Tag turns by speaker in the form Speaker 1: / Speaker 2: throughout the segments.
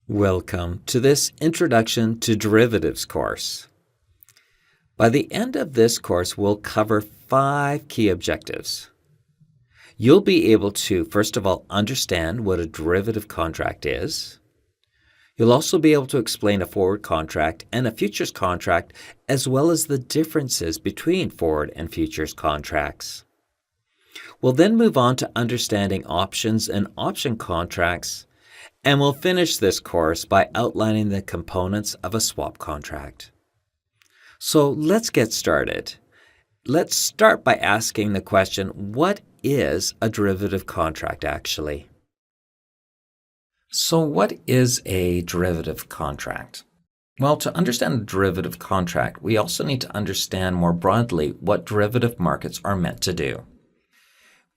Speaker 1: Welcome to this Introduction to Derivatives course. By the end of this course, we'll cover 5 key objectives. You'll be able to, first of all, understand what a derivative contract is. You'll also be able to explain a forward contract and a futures contract, as well as the differences between forward and futures contracts. We'll then move on to understanding options and option contracts, and we'll finish this course by outlining the components of a swap contract. So let's get started. Let's start by asking the question, what is a derivative contract actually? So what is a derivative contract? Well, to understand a derivative contract, we also need to understand more broadly what derivative markets are meant to do.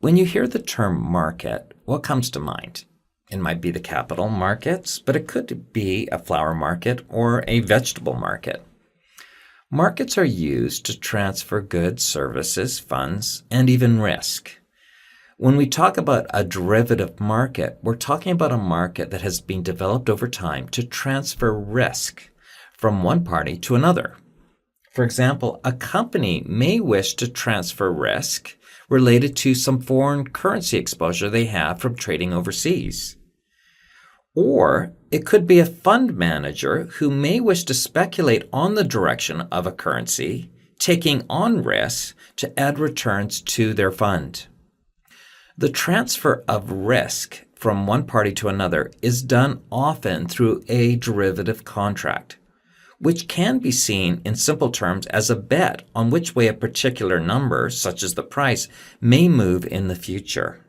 Speaker 1: When you hear the term market, what comes to mind? It might be the capital markets, but it could be a flower market or a vegetable market. Markets are used to transfer goods, services, funds, and even risk. When we talk about a derivative market, we're talking about a market that has been developed over time to transfer risk from one party to another. For example, a company may wish to transfer risk related to some foreign currency exposure they have from trading overseas. Or it could be a fund manager who may wish to speculate on the direction of a currency, taking on risks to add returns to their fund. The transfer of risk from one party to another is done often through a derivative contract, which can be seen in simple terms as a bet on which way a particular number, such as the price, may move in the future.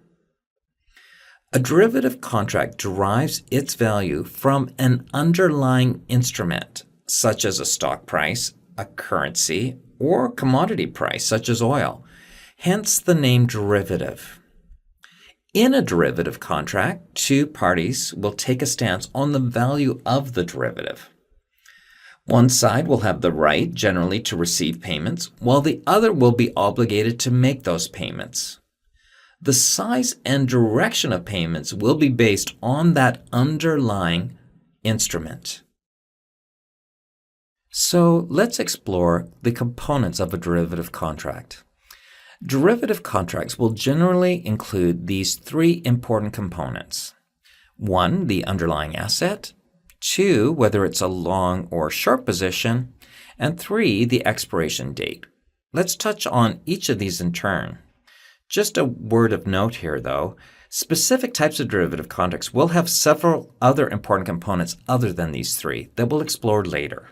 Speaker 1: A derivative contract derives its value from an underlying instrument, such as a stock price, a currency, or commodity price, such as oil, hence the name derivative. In a derivative contract, two parties will take a stance on the value of the derivative. One side will have the right, generally, to receive payments, while the other will be obligated to make those payments. The size and direction of payments will be based on that underlying instrument. So let's explore the components of a derivative contract. Derivative contracts will generally include these 3 important components. 1, the underlying asset. 2, whether it's a long or short position, and 3, the expiration date. Let's touch on each of these in turn. Just a word of note here, though, specific types of derivative contracts will have several other important components other than these 3 that we'll explore later.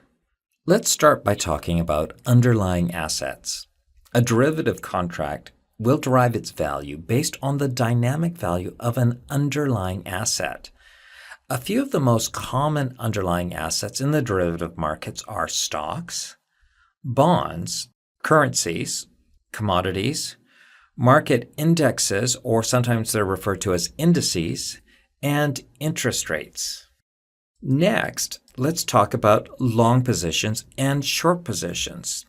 Speaker 1: Let's start by talking about underlying assets. A derivative contract will derive its value based on the dynamic value of an underlying asset. A few of the most common underlying assets in the derivative markets are stocks, bonds, currencies, commodities, market indexes, or sometimes they're referred to as indices, and interest rates. Next, let's talk about long positions and short positions.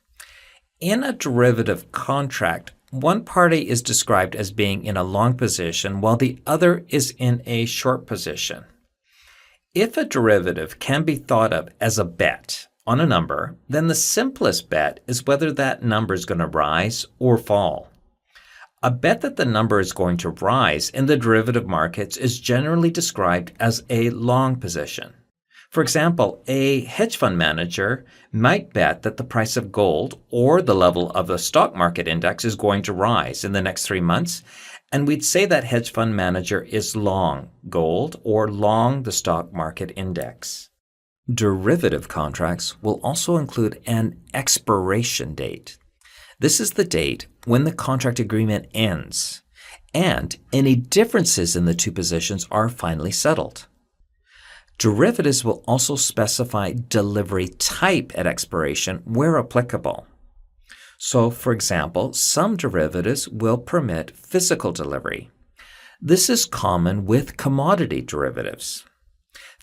Speaker 1: In a derivative contract, one party is described as being in a long position while the other is in a short position. If a derivative can be thought of as a bet on a number, then the simplest bet is whether that number is going to rise or fall. A bet that the number is going to rise in the derivative markets is generally described as a long position. For example, a hedge fund manager might bet that the price of gold or the level of the stock market index is going to rise in the next 3 months, and we'd say that hedge fund manager is long gold or long the stock market index. Derivative contracts will also include an expiration date. This is the date when the contract agreement ends, and any differences in the 2 positions are finally settled. Derivatives will also specify delivery type at expiration where applicable. So, for example, some derivatives will permit physical delivery. This is common with commodity derivatives.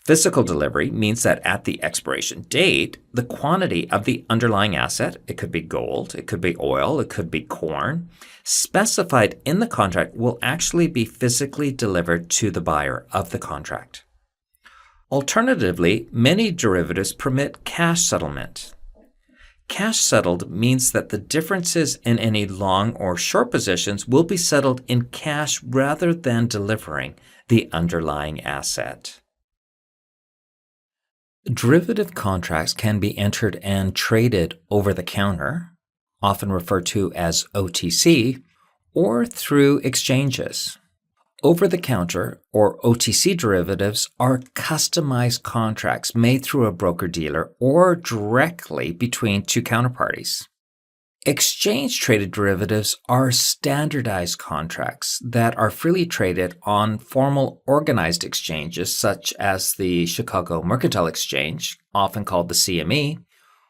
Speaker 1: Physical delivery means that at the expiration date, the quantity of the underlying asset, it could be gold, it could be oil, it could be corn, specified in the contract will actually be physically delivered to the buyer of the contract. Alternatively, many derivatives permit cash settlement. Cash settled means that the differences in any long or short positions will be settled in cash rather than delivering the underlying asset. Derivative contracts can be entered and traded over the counter, often referred to as OTC, or through exchanges. Over-the-counter or OTC derivatives are customized contracts made through a broker-dealer or directly between two counterparties. Exchange-traded derivatives are standardized contracts that are freely traded on formal organized exchanges such as the Chicago Mercantile Exchange, often called the CME,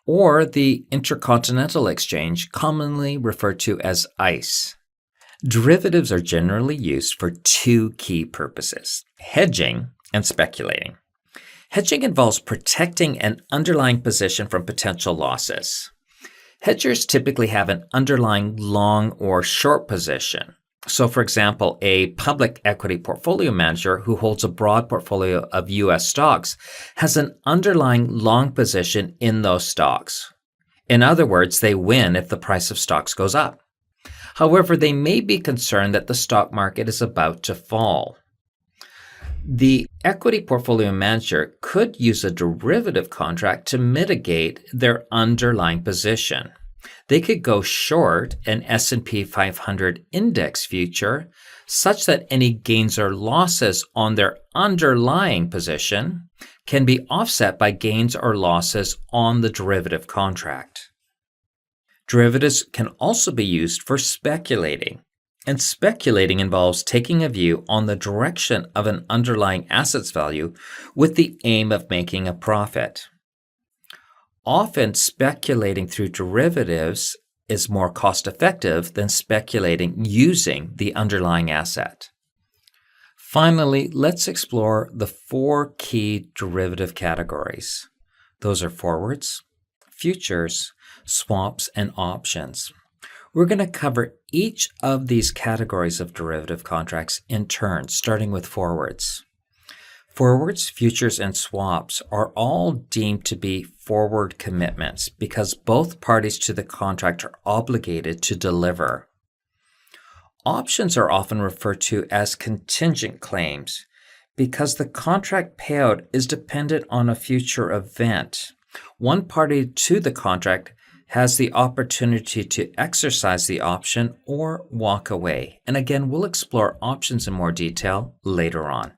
Speaker 1: or the Intercontinental Exchange, commonly referred to as ICE. Derivatives are generally used for two key purposes: hedging and speculating. Hedging involves protecting an underlying position from potential losses. Hedgers typically have an underlying long or short position. So, for example, a public equity portfolio manager who holds a broad portfolio of U.S. stocks has an underlying long position in those stocks. In other words, they win if the price of stocks goes up. However, they may be concerned that the stock market is about to fall. The equity portfolio manager could use a derivative contract to mitigate their underlying position. They could go short an S&P 500 index future such that any gains or losses on their underlying position can be offset by gains or losses on the derivative contract. Derivatives can also be used for speculating, and speculating involves taking a view on the direction of an underlying asset's value with the aim of making a profit. Often, speculating through derivatives is more cost-effective than speculating using the underlying asset. Finally, let's explore the four key derivative categories. Those are forwards, futures, swaps, and options. We're going to cover each of these categories of derivative contracts in turn, starting with forwards. Forwards, futures, and swaps are all deemed to be forward commitments because both parties to the contract are obligated to deliver. Options are often referred to as contingent claims because the contract payout is dependent on a future event. One party to the contract has the opportunity to exercise the option or walk away. And again, we'll explore options in more detail later on.